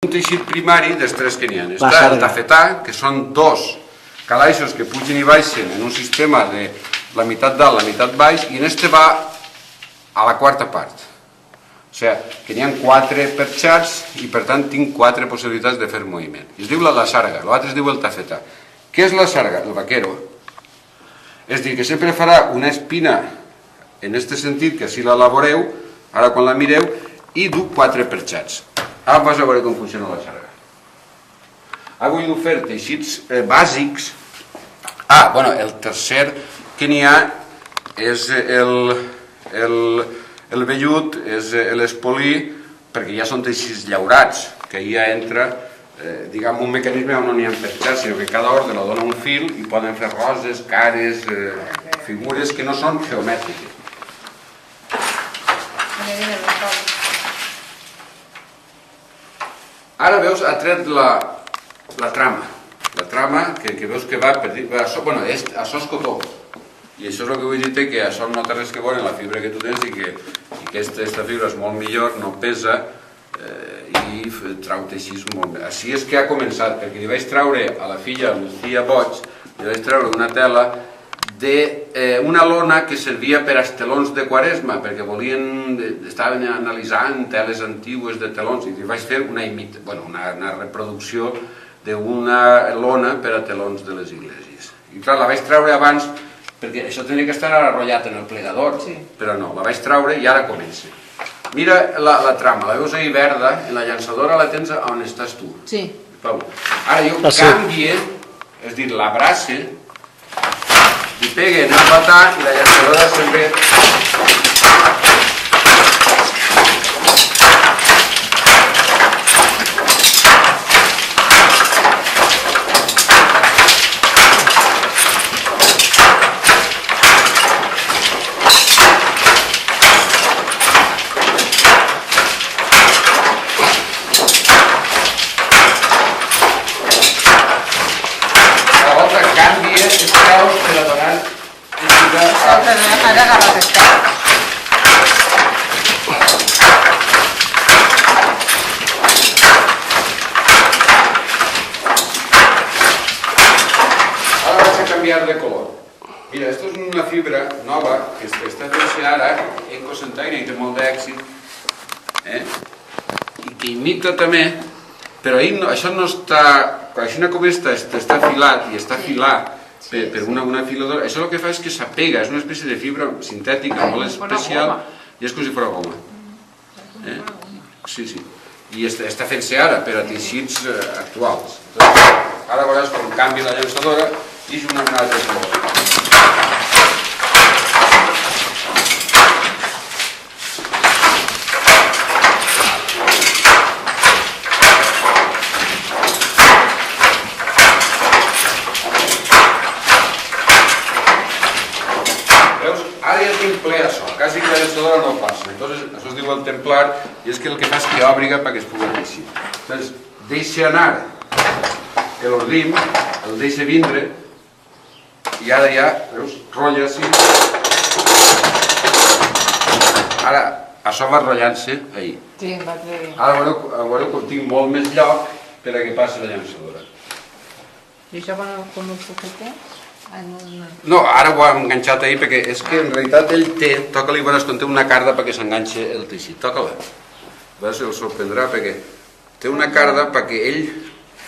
Un teixit primari dels tres que n'hi ha. Està el tafetà, que són dos calaixos que pugen i baixen en un sistema de la meitat dalt, la meitat baix, i en este va a la quarta part. O sigui, que n'hi ha 4 perxats i per tant tinc 4 possibilitats de fer moviment. I es diu la sarga, l'altre es diu el tafetà. Què és la sarga? El vaquero. És dir, que sempre farà una espina en aquest sentit, que així l'elaboreu, ara quan la mireu, i du 4 perxats. Ara vas a veure com funciona la sarga. Ara vull fer teixits bàsics. Bueno, el tercer que n'hi ha és el vellut, és l'espolí, perquè ja són teixits llaurats, que ja entra, diguem, un mecanisme on no n'hi ha perxats, sinó que cada ordre la dona un fil i poden fer roses, cares, figures que no són geomètriques. Ara veus, ha tret la trama que veus que va per dir, bueno, això és cotó, i això és el que vull dir, que això no té res que veure en la fibra que tu tens i que aquesta fibra és molt millor, no pesa i trau teixits molt bé. Així és que ha començat, perquè li vaig treure a la filla Lucía Boig, li vaig treure una tela d'una lona que servia per als telons de Quaresma, perquè estaven analitzant teles antigues de telons, i li vaig fer una reproducció d'una lona per a telons de les iglesias. I clar, la vaig treure abans, perquè això tenia que estar arrollat en el plegador, però no, la vaig treure i ara comença. Mira la trama, la veus ahí verda, en la llançadora la tens on estàs tu. Sí. Ara jo canvie, és dir, l'abrace, li pegue en el batà i la llançadora sempre... Ara agarrat està. Ara vaig a canviar de color. Mira, aquesta és una fibra nova que està fent ara en Cosentaina i té molt d'èxit, i que imita també, però això no està, així com està filat i està filat per una filadora, això el que fa és que s'apega, és una espècie de fibra sintètica molt especial i és com si fos goma. Sí, sí. I està fent-se ara per a teixits actuals. Ara veuràs com canvia la llançadora i és una altra color. Quasi que la llançadora no passa. Això es diu el templar i és que el que fa és que obriga perquè es pugui teixir. Llavors, deixa anar l'ordim, el deixa vindre i ara ja, veus, rotlla així. Ara, això va rotllant-se ahir. Sí, va bé. Ara veureu com tinc molt més lloc per a que passi la llançadora. I això quan ho puc fer? No, ara ho hem enganxat ahir perquè és que en realitat ell toca-li, veuràs quan té una carda perquè s'enganxa el teixit, toca-la. A veure si el sorprendrà perquè té una carda perquè ell...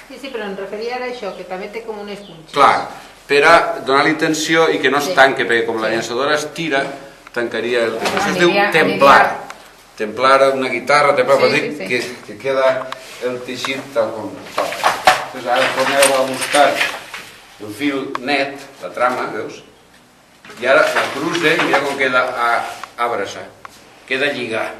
Sí, però em referia a això, que també té com un esponxís. Clar, per a donar-li tensió i que no es tanque, perquè com la llançadora es tira, tancaria el teixit. Això es diu templar. Templar una guitarra, templar, per dir que queda el teixit tal com toca. Ara torneu a buscar el fil net, la trama, veus? I ara la cruce i mira com queda abraçat. Queda lligat.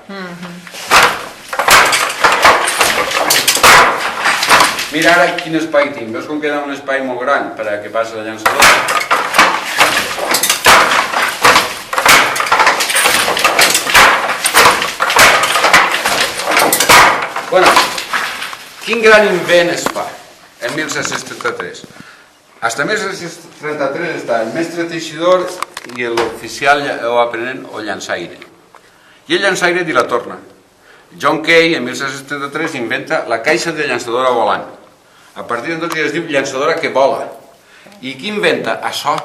Mira ara quin espai tinc. Veus com queda un espai molt gran per a que passi la llançadora? Bueno, quin gran invent es fa en 1733? Hasta 1733 està el mestre teixidor i l'oficial o aprenent o llançaire. I el llançaire di la torna. John Kay, en 1773, inventa la caixa de llançadora volant. A partir d'entonces es diu llançadora que vola. I qui inventa? Això.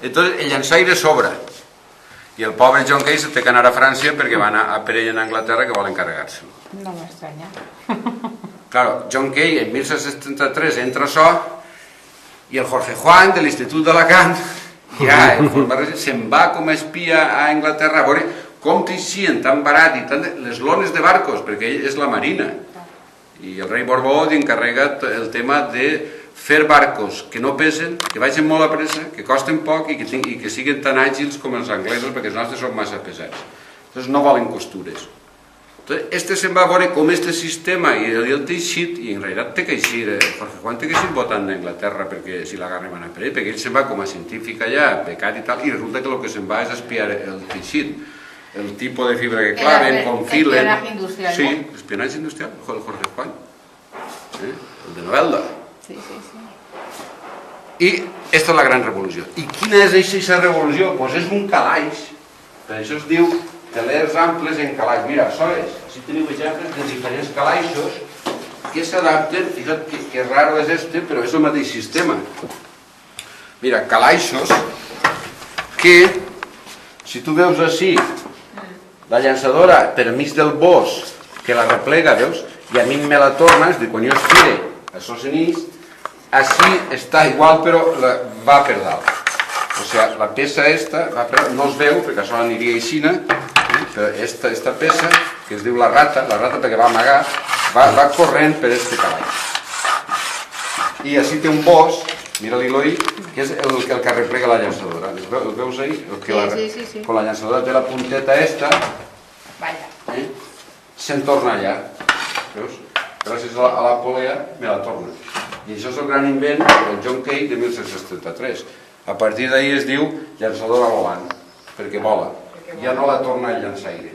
Entonces el llançaire sobra. I el pobre John Kay se té que anar a França perquè va anar a per ell a Anglaterra que volen carregar-se. No m'estranya. Claro, John Kay en 1773 entra això i el Jorge Juan de l'Institut d'Alacant ja se'n va com a espia a Anglaterra a veure com teixien tan barat i tant les lones de barcos, perquè ell és la marina. I el rei Borbó encarrega el tema de fer barcos que no pesen, que vagin molt a pressa, que costen poc i que siguin tan àgils com els anglesos, perquè els nostres són massa pesats. Entonces no volen costures. Entonces, este se'n va a veure com este sistema i el teixit, i en realitat té que eixir, Jorge Juan té que eixir votant d'Anglaterra perquè si l'agarren van a per ell, perquè ell se'n va com a científic allà, becat i tal, i resulta que el que se'n va és espiar el teixit, el tipus de fibra que claven, com filen. Espionatge industrial, sí, espionatge industrial, el Jorge Juan, el de Novelda. Sí, sí, sí. I aquesta és la gran revolució. I quina és aquesta revolució? Doncs és un calaix, per això es diu telers amples en calaix. Mira, això és, així teniu exemples de diferents calaixos que s'adapten, fixa't que raro és este, però és el mateix sistema. Mira, calaixos que, si tu veus així, la llançadora per mig del bos que la replega, veus, i a mi me la torna, és a dir, quan jo estire, això s'enix, així està igual però va per dalt. O sigui, la peça esta no es veu perquè això aniria aixina, però esta peça, que es diu la rata perquè va amagar, va corrent per este calaix. I així té un bos, mira l'Iloi, que és el que replega la llançadora. El veus ahí? Sí. Quan la llançadora té la punteta esta, se'n torna allà. Veus? Gràcies a la polea me la torna. I això és el gran invent del John Kay de 1773. A partir d'ahir es diu llançadora volant, perquè vola. Ja no la torna a llançar aire.